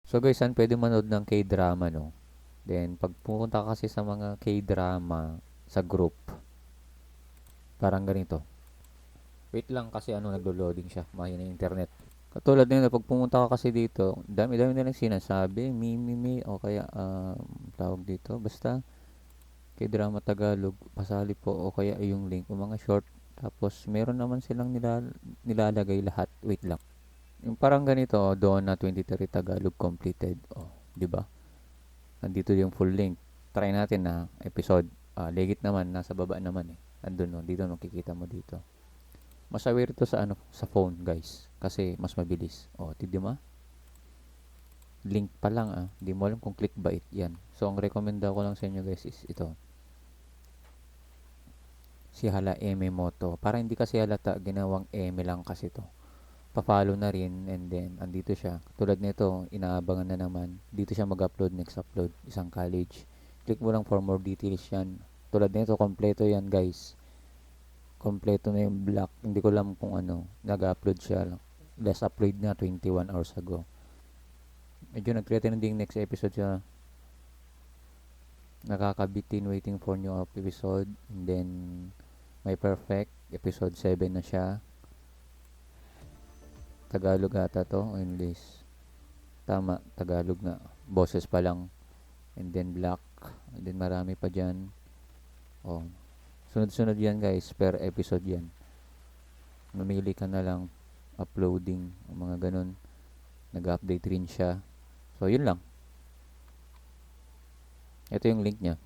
So guys, saan pwede manood ng K-drama, no? Then, pag pumunta ka kasi sa mga K-drama sa group, parang ganito. Wait lang kasi ano, naglo-loading siya. Mahina yung internet. Katulad nito, pag pumunta ka kasi dito, dami-dami nilang sinasabi, mi, o kaya, tawag dito, basta, K-drama Tagalog, pasali po, o kaya yung link, o mga short. Tapos, meron naman silang nilalagay lahat. Wait lang. Yung parang ganito, doon na 23 Tagalog completed. Oh, di ba? Nandito yung full link. Try natin na episode. Legit naman, nasa baba naman eh. Andun no, dito makikita mo dito. Mas aware to sa ano, sa phone guys. Kasi mas mabilis. Oh, di ba? Link pa lang Di mo alam kung clickbait yan. So, ang recommenda ko lang sa inyo guys is ito. Si Hala Eme Moto. Para hindi kasi halata, ginawang Eme lang kasi to. Pa-follow na rin and then andito siya. Tulad nito, inaabangan na naman. Dito siya mag-upload, next upload, isang college. Click mo lang for more details yan. Tulad nito, kompleto yan guys. Kompleto na yung block. Hindi ko alam kung ano, nag-upload siya. Last upload na 21 hours ago. Medyo nag-trending next episode siya. Nakakabitin waiting for new episode. And then, may perfect. Episode 7 na siya. Tagalog ata to o English. Tama, Tagalog nga. Boses pa lang. And then black. And then marami pa dyan. Oh. Sunod-sunod yan guys. Per episode yan. Mamili ka na lang. Uploading. Mga ganun. Nag-update rin siya. So, yun lang. Ito yung link niya.